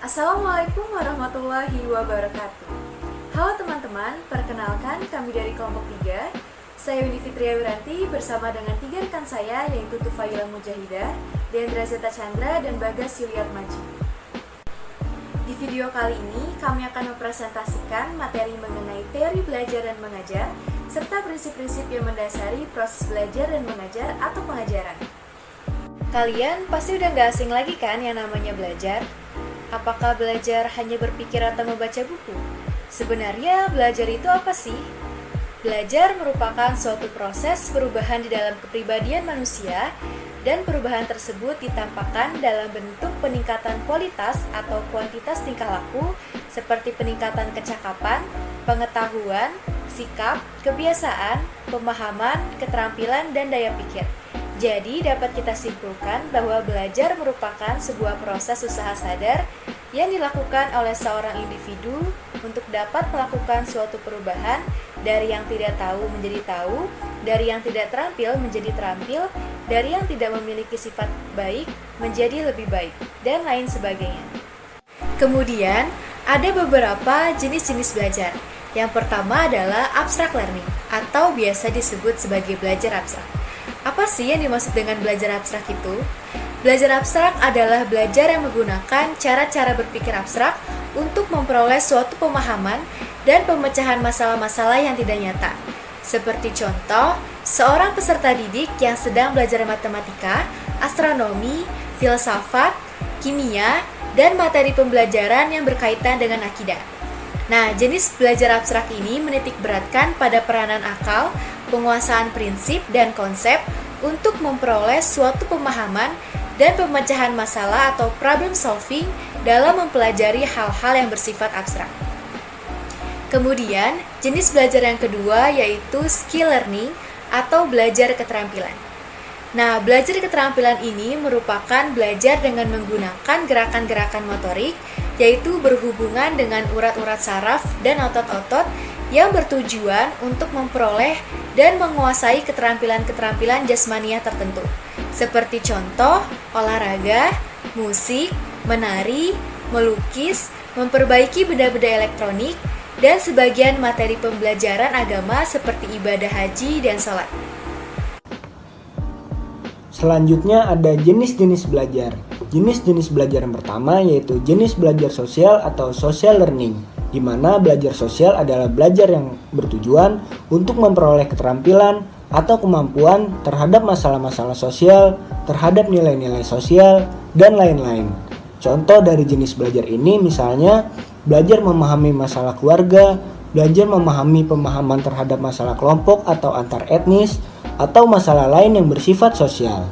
Assalamualaikum warahmatullahi wabarakatuh. Halo teman-teman, perkenalkan kami dari kelompok 3. Saya Windy Fitria Wiranti bersama dengan 3 rekan saya yaitu Tufaila Mujahidah, Deandra Zeta Chandra, dan Bagas Yuliat Maji. Di video kali ini kami akan mempresentasikan materi mengenai teori belajar dan mengajar serta prinsip-prinsip yang mendasari proses belajar dan mengajar atau pengajaran. Kalian pasti udah gak asing lagi kan yang namanya belajar? Apakah belajar hanya berpikir atau membaca buku? Sebenarnya belajar itu apa sih? Belajar merupakan suatu proses perubahan di dalam kepribadian manusia, dan perubahan tersebut ditampakkan dalam bentuk peningkatan kualitas atau kuantitas tingkah laku seperti peningkatan kecakapan, pengetahuan, sikap, kebiasaan, pemahaman, keterampilan, dan daya pikir. Jadi dapat kita simpulkan bahwa belajar merupakan sebuah proses usaha sadar yang dilakukan oleh seorang individu untuk dapat melakukan suatu perubahan dari yang tidak tahu menjadi tahu, dari yang tidak terampil menjadi terampil, dari yang tidak memiliki sifat baik menjadi lebih baik, dan lain sebagainya. Kemudian, ada beberapa jenis-jenis belajar. Yang pertama adalah abstract learning atau biasa disebut sebagai belajar abstrak. Apa sih yang dimaksud dengan belajar abstrak itu? Belajar abstrak adalah belajar yang menggunakan cara-cara berpikir abstrak untuk memperoleh suatu pemahaman dan pemecahan masalah-masalah yang tidak nyata. Seperti contoh, seorang peserta didik yang sedang belajar matematika, astronomi, filsafat, kimia, dan materi pembelajaran yang berkaitan dengan akidah. Nah, jenis belajar abstrak ini menitik beratkan pada peranan akal, penguasaan prinsip dan konsep untuk memperoleh suatu pemahaman dan pemecahan masalah atau problem solving dalam mempelajari hal-hal yang bersifat abstrak. Kemudian, jenis belajar yang kedua yaitu skill learning atau belajar keterampilan. Nah, belajar keterampilan ini merupakan belajar dengan menggunakan gerakan-gerakan motorik, yaitu berhubungan dengan urat-urat saraf dan otot-otot yang bertujuan untuk memperoleh dan menguasai keterampilan-keterampilan jasmaniah tertentu, seperti contoh olahraga, musik, menari, melukis, memperbaiki benda-benda elektronik, dan sebagian materi pembelajaran agama seperti ibadah haji dan sholat. Selanjutnya ada jenis-jenis belajar. Jenis-jenis belajar yang pertama yaitu jenis belajar sosial atau social learning, di mana belajar sosial adalah belajar yang bertujuan untuk memperoleh keterampilan atau kemampuan terhadap masalah-masalah sosial, terhadap nilai-nilai sosial, dan lain-lain. Contoh dari jenis belajar ini misalnya belajar memahami masalah keluarga, belajar memahami pemahaman terhadap masalah kelompok atau antar etnis, atau masalah lain yang bersifat sosial.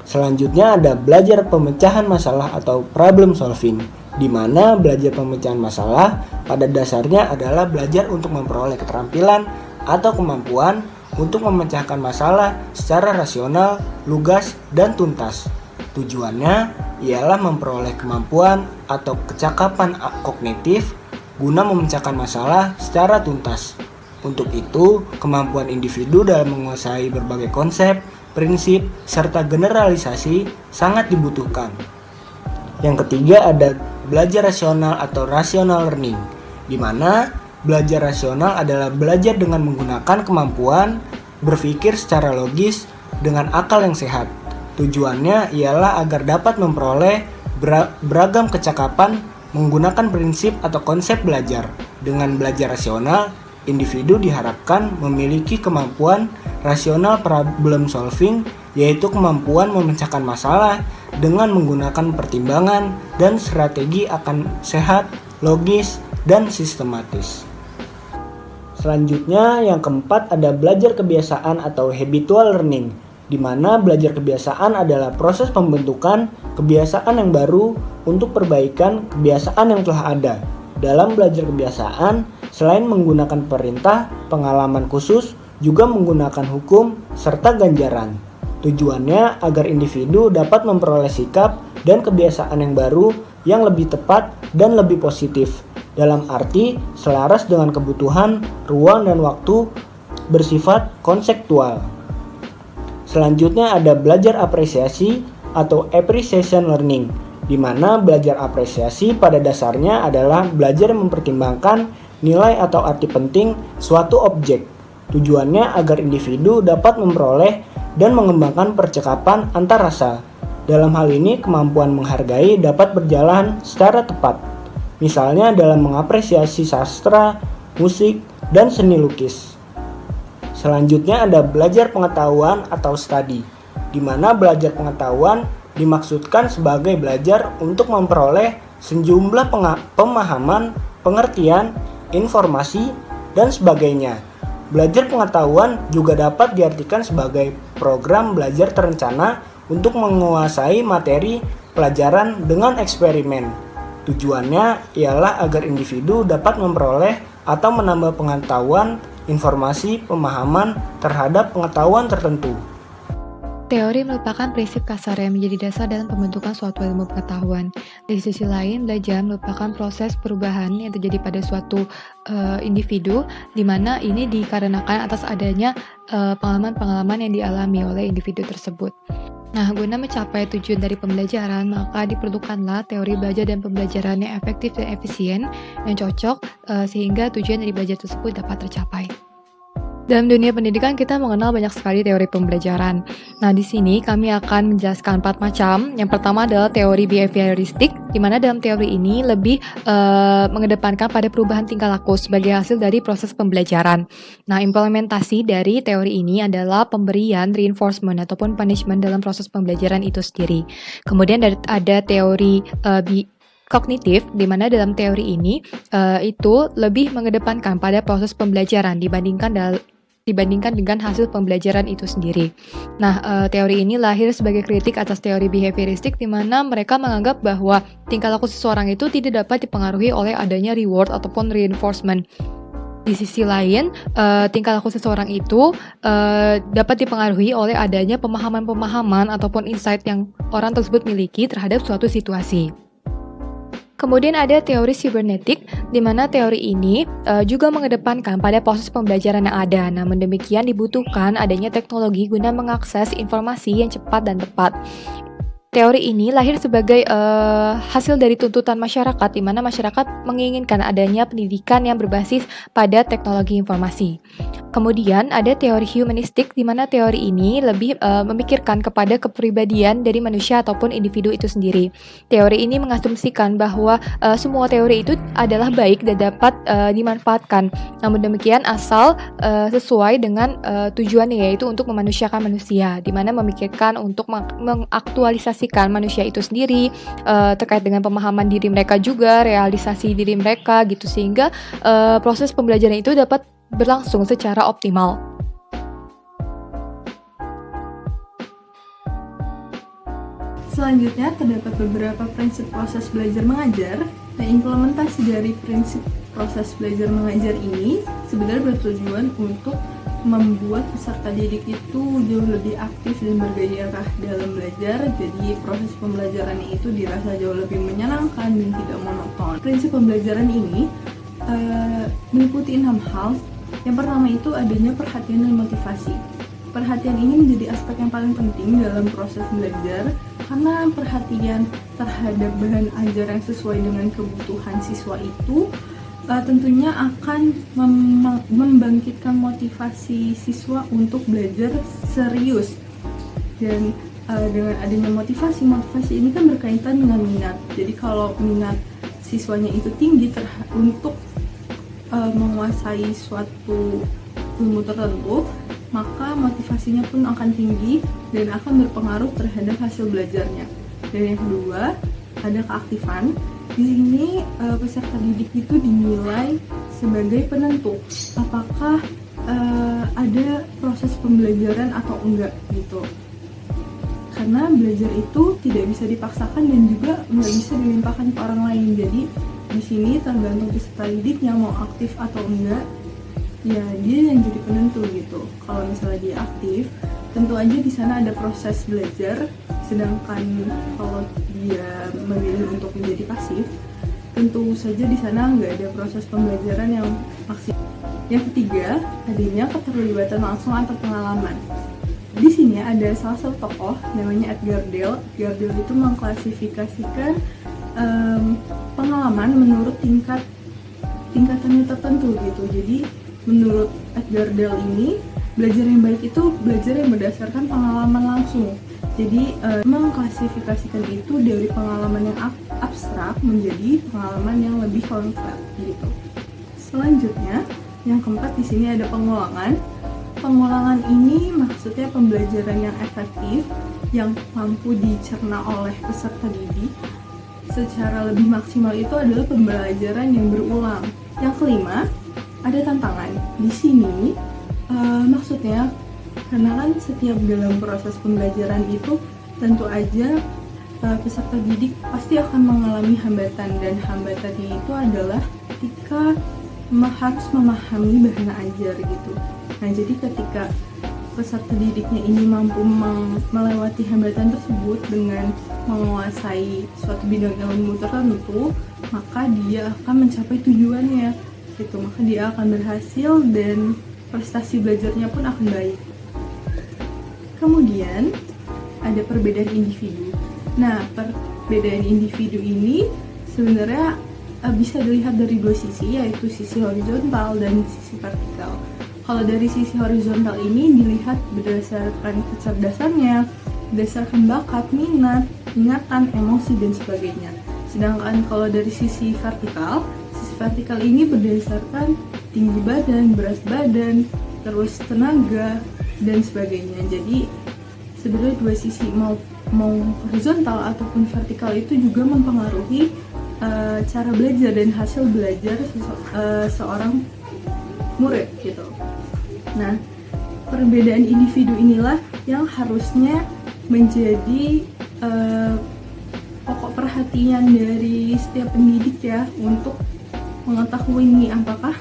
Selanjutnya ada belajar pemecahan masalah atau problem solving, di mana belajar pemecahan masalah pada dasarnya adalah belajar untuk memperoleh keterampilan atau kemampuan untuk memecahkan masalah secara rasional, lugas, dan tuntas. Tujuannya ialah memperoleh kemampuan atau kecakapan kognitif guna memecahkan masalah secara tuntas. Untuk itu, kemampuan individu dalam menguasai berbagai konsep, prinsip, serta generalisasi sangat dibutuhkan. Yang ketiga ada belajar rasional atau rational learning, di mana belajar rasional adalah belajar dengan menggunakan kemampuan berpikir secara logis dengan akal yang sehat. Tujuannya ialah agar dapat memperoleh beragam kecakapan menggunakan prinsip atau konsep belajar. Dengan belajar rasional, individu diharapkan memiliki kemampuan rasional problem solving, yaitu kemampuan memecahkan masalah dengan menggunakan pertimbangan dan strategi akan sehat, logis, dan sistematis. Selanjutnya yang keempat ada belajar kebiasaan atau habitual learning, di mana belajar kebiasaan adalah proses pembentukan kebiasaan yang baru untuk perbaikan kebiasaan yang telah ada. Dalam belajar kebiasaan, selain menggunakan perintah, pengalaman khusus, juga menggunakan hukum, serta ganjaran. Tujuannya agar individu dapat memperoleh sikap dan kebiasaan yang baru yang lebih tepat dan lebih positif. Dalam arti selaras dengan kebutuhan, ruang, dan waktu bersifat konseptual. Selanjutnya ada belajar apresiasi atau appreciation learning, di mana belajar apresiasi pada dasarnya adalah belajar mempertimbangkan nilai atau arti penting suatu objek. Tujuannya agar individu dapat memperoleh dan mengembangkan percakapan antar rasa. Dalam hal ini, kemampuan menghargai dapat berjalan secara tepat. Misalnya dalam mengapresiasi sastra, musik, dan seni lukis. Selanjutnya ada belajar pengetahuan atau study, di mana belajar pengetahuan dimaksudkan sebagai belajar untuk memperoleh sejumlah pemahaman, pengertian, informasi, dan sebagainya. Belajar pengetahuan juga dapat diartikan sebagai program belajar terencana untuk menguasai materi pelajaran dengan eksperimen. Tujuannya ialah agar individu dapat memperoleh atau menambah pengetahuan, informasi, pemahaman terhadap pengetahuan tertentu. Teori merupakan prinsip kasar yang menjadi dasar dalam pembentukan suatu ilmu pengetahuan. Di sisi lain, belajar merupakan proses perubahan yang terjadi pada suatu individu, di mana ini dikarenakan atas adanya pengalaman-pengalaman yang dialami oleh individu tersebut. Nah, guna mencapai tujuan dari pembelajaran, maka diperlukanlah teori belajar dan pembelajaran yang efektif dan efisien, yang cocok, sehingga tujuan dari belajar tersebut dapat tercapai. Dalam dunia pendidikan, kita mengenal banyak sekali teori pembelajaran. Nah, di sini kami akan menjelaskan 4 macam. Yang pertama adalah teori behavioristik, di mana dalam teori ini lebih mengedepankan pada perubahan tingkah laku sebagai hasil dari proses pembelajaran. Nah, implementasi dari teori ini adalah pemberian reinforcement ataupun punishment dalam proses pembelajaran itu sendiri. Kemudian ada teori kognitif, di mana dalam teori ini itu lebih mengedepankan pada proses pembelajaran dibandingkan dengan hasil pembelajaran itu sendiri. Nah, teori ini lahir sebagai kritik atas teori behavioristik, di mana mereka menganggap bahwa tingkah laku seseorang itu tidak dapat dipengaruhi oleh adanya reward ataupun reinforcement. Di sisi lain, tingkah laku seseorang itu dapat dipengaruhi oleh adanya pemahaman-pemahaman ataupun insight yang orang tersebut miliki terhadap suatu situasi. Kemudian ada teori sibernetik, di mana teori ini juga mengedepankan pada proses pembelajaran yang ada. Namun demikian dibutuhkan adanya teknologi guna mengakses informasi yang cepat dan tepat. Teori ini lahir sebagai hasil dari tuntutan masyarakat, di mana masyarakat menginginkan adanya pendidikan yang berbasis pada teknologi informasi. Kemudian ada teori humanistik, di mana teori ini lebih memikirkan kepada kepribadian dari manusia ataupun individu itu sendiri. Teori ini mengasumsikan bahwa semua teori itu adalah baik dan dapat dimanfaatkan. Namun demikian asal sesuai dengan tujuannya, yaitu untuk memanusiakan manusia, di mana memikirkan untuk mengaktualisasi manusia itu sendiri terkait dengan pemahaman diri mereka juga, realisasi diri mereka gitu, sehingga proses pembelajaran itu dapat berlangsung secara optimal. Selanjutnya terdapat beberapa prinsip proses belajar mengajar, dan implementasi dari prinsip proses belajar mengajar ini sebenarnya bertujuan untuk membuat peserta didik itu jauh lebih aktif dan bergairah dalam belajar. Jadi proses pembelajarannya itu dirasa jauh lebih menyenangkan dan tidak monoton. Prinsip pembelajaran ini meliputi 6 hal. Yang pertama itu adanya perhatian dan motivasi. Perhatian ini menjadi aspek yang paling penting dalam proses belajar, karena perhatian terhadap bahan ajar yang sesuai dengan kebutuhan siswa itu tentunya akan membangkitkan motivasi siswa untuk belajar serius. Dan dengan adanya motivasi ini kan berkaitan dengan minat. Jadi kalau minat siswanya itu tinggi untuk menguasai suatu ilmu tertentu, maka motivasinya pun akan tinggi dan akan berpengaruh terhadap hasil belajarnya. Dan yang kedua, ada keaktifan. Di sini peserta didik itu dinilai sebagai penentu apakah ada proses pembelajaran atau enggak gitu. Karena belajar itu tidak bisa dipaksakan dan juga nggak bisa dilimpahkan ke orang lain. Jadi di sini tergantung peserta didiknya mau aktif atau enggak, ya dia yang jadi penentu gitu. Kalau misalnya dia aktif, tentu aja di sana ada proses belajar. Sedangkan kalau dia memilih untuk menjadi pasif, tentu saja di sana nggak ada proses pembelajaran yang maksimal. Yang ketiga, adanya keterlibatan langsung atau pengalaman. Di sini ada salah satu tokoh namanya Edgar Dale. Edgar Dale itu mengklasifikasikan pengalaman menurut tingkatannya tertentu gitu. Jadi menurut Edgar Dale ini, belajar yang baik itu belajar yang berdasarkan pengalaman langsung. Jadi mengklasifikasikan itu dari pengalaman yang abstrak menjadi pengalaman yang lebih konkret gitu. Selanjutnya, yang keempat di sini ada pengulangan. Pengulangan ini maksudnya pembelajaran yang efektif yang mampu dicerna oleh peserta didik secara lebih maksimal. Itu adalah pembelajaran yang berulang. Yang kelima, ada tantangan. Di sini maksudnya karena kan setiap dalam proses pembelajaran itu tentu aja peserta didik pasti akan mengalami hambatan, dan hambatannya itu adalah ketika harus memahami bahan ajar gitu. Nah, jadi ketika peserta didiknya ini mampu melewati hambatan tersebut dengan menguasai suatu bidang ilmu tertentu, maka dia akan mencapai tujuannya gitu. Maka dia akan berhasil dan prestasi belajarnya pun akan baik. Kemudian ada perbedaan individu. Nah, perbedaan individu ini sebenarnya bisa dilihat dari dua sisi, yaitu sisi horizontal dan sisi vertikal. Kalau dari sisi horizontal ini dilihat berdasarkan kecerdasannya, berdasarkan bakat, minat, ingatan, emosi, dan sebagainya. Sedangkan kalau dari sisi vertikal ini berdasarkan tinggi badan, berat badan, terus tenaga, dan sebagainya. Jadi sebenarnya dua sisi mau horizontal ataupun vertikal itu juga mempengaruhi cara belajar dan hasil belajar seorang murid gitu. Nah, perbedaan individu inilah yang harusnya menjadi pokok perhatian dari setiap pendidik ya, untuk mengetahui nih apakah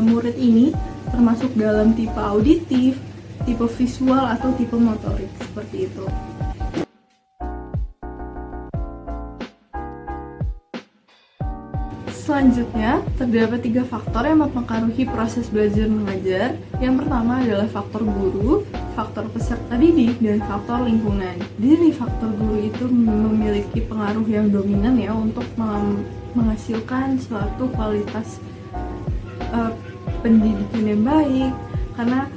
murid ini termasuk dalam tipe auditif, tipe visual, atau tipe motorik, seperti itu. Selanjutnya, terdapat 3 faktor yang mempengaruhi proses belajar mengajar. Yang pertama adalah faktor guru, faktor peserta didik, dan faktor lingkungan. Jadi faktor guru itu memiliki pengaruh yang dominan ya untuk menghasilkan suatu kualitas pendidikan yang baik, karena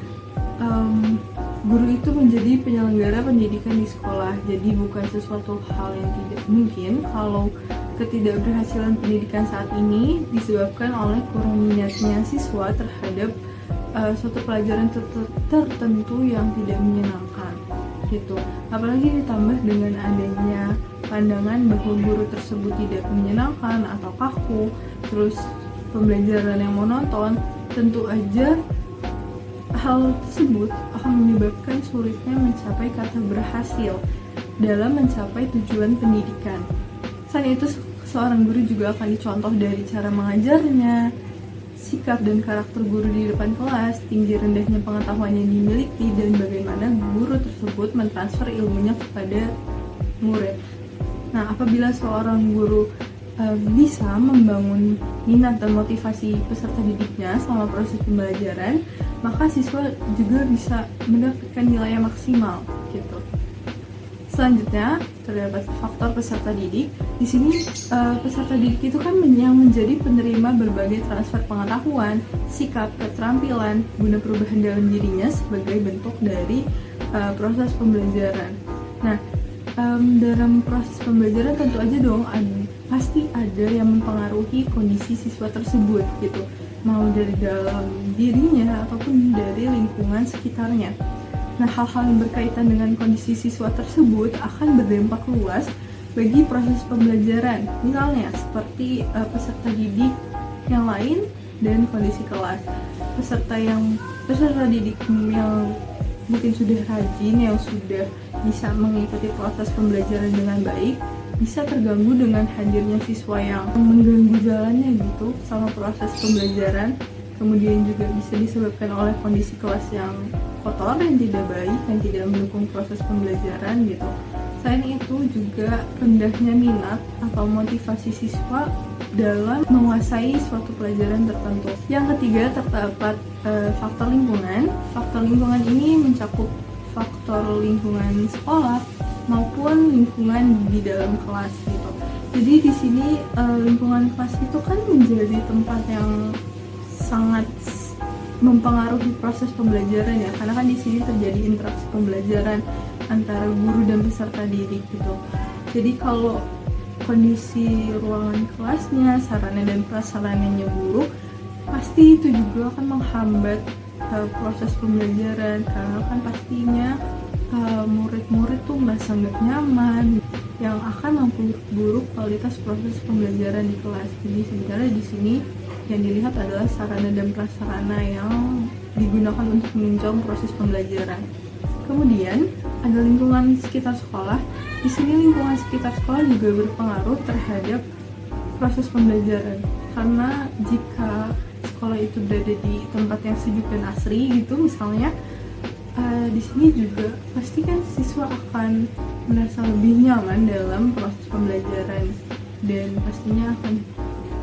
guru itu menjadi penyelenggara pendidikan di sekolah. Jadi bukan sesuatu hal yang tidak mungkin kalau ketidakberhasilan pendidikan saat ini disebabkan oleh kurang minatnya siswa terhadap suatu pelajaran tertentu yang tidak menyenangkan gitu. Apalagi ditambah dengan adanya pandangan bahwa guru tersebut tidak menyenangkan atau kaku, terus pembelajaran yang monoton, tentu aja hal tersebut akan menyebabkan sulitnya mencapai kata berhasil dalam mencapai tujuan pendidikan. Selain itu, seorang guru juga akan dicontoh dari cara mengajarnya, sikap dan karakter guru di depan kelas, tinggi rendahnya pengetahuan yang dimiliki, dan bagaimana guru tersebut mentransfer ilmunya kepada murid. Nah, apabila seorang guru bisa membangun minat dan motivasi peserta didiknya selama proses pembelajaran, maka siswa juga bisa mendapatkan nilai yang maksimal gitu. Selanjutnya, terdapat faktor peserta didik. Di sini peserta didik itu kan yang menjadi penerima berbagai transfer pengetahuan, sikap, keterampilan guna perubahan dalam dirinya sebagai bentuk dari proses pembelajaran. Nah, dalam proses pembelajaran tentu aja dong pasti ada yang mempengaruhi kondisi siswa tersebut gitu, mau dari dalam dirinya ataupun dari lingkungan sekitarnya. Nah, hal-hal yang berkaitan dengan kondisi siswa tersebut akan berdampak luas bagi proses pembelajaran. Misalnya seperti peserta didik yang lain dan kondisi kelas. Peserta didik yang mungkin sudah rajin, yang sudah bisa mengikuti proses pembelajaran dengan baik, bisa terganggu dengan hadirnya siswa yang mengganggu jalannya gitu sama proses pembelajaran. Kemudian juga bisa disebabkan oleh kondisi kelas yang kotor, yang tidak baik, yang tidak mendukung proses pembelajaran gitu. Selain itu juga rendahnya minat atau motivasi siswa dalam menguasai suatu pelajaran tertentu. Yang ketiga terdapat faktor lingkungan. Faktor lingkungan ini mencakup faktor faktor lingkungan sekolah maupun lingkungan di dalam kelas gitu. Jadi di sini lingkungan kelas itu kan menjadi tempat yang sangat mempengaruhi proses pembelajaran ya, karena kan di sini terjadi interaksi pembelajaran antara guru dan peserta didik gitu. Jadi kalau kondisi ruangan kelasnya, sarana dan prasarananya buruk, pasti itu juga akan menghambat proses pembelajaran, karena kan pastinya murid-murid tuh merasa nggak nyaman, yang akan memperburuk kualitas proses pembelajaran di kelas. Jadi sebenarnya di sini yang dilihat adalah sarana dan prasarana yang digunakan untuk menunjang proses pembelajaran. Kemudian ada lingkungan sekitar sekolah. Di sini lingkungan sekitar sekolah juga berpengaruh terhadap proses pembelajaran, karena jika sekolah itu berada di tempat yang sejuk dan asri gitu misalnya, di sini juga pasti kan siswa akan merasa lebih nyaman dalam proses pembelajaran dan pastinya akan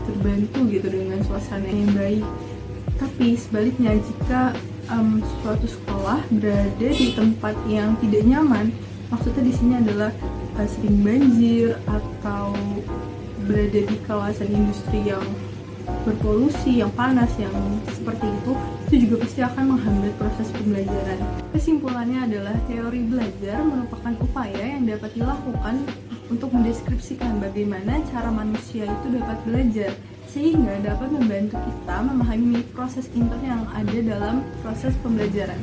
terbantu gitu dengan suasana yang baik. Tapi sebaliknya, jika suatu sekolah berada di tempat yang tidak nyaman, maksudnya di sini adalah sering banjir atau berada di kawasan industri yang berpolusi, yang panas, yang seperti itu juga pasti akan menghambat proses pembelajaran. Kesimpulannya adalah teori belajar merupakan upaya yang dapat dilakukan untuk mendeskripsikan bagaimana cara manusia itu dapat belajar, sehingga dapat membantu kita memahami proses internal yang ada dalam proses pembelajaran.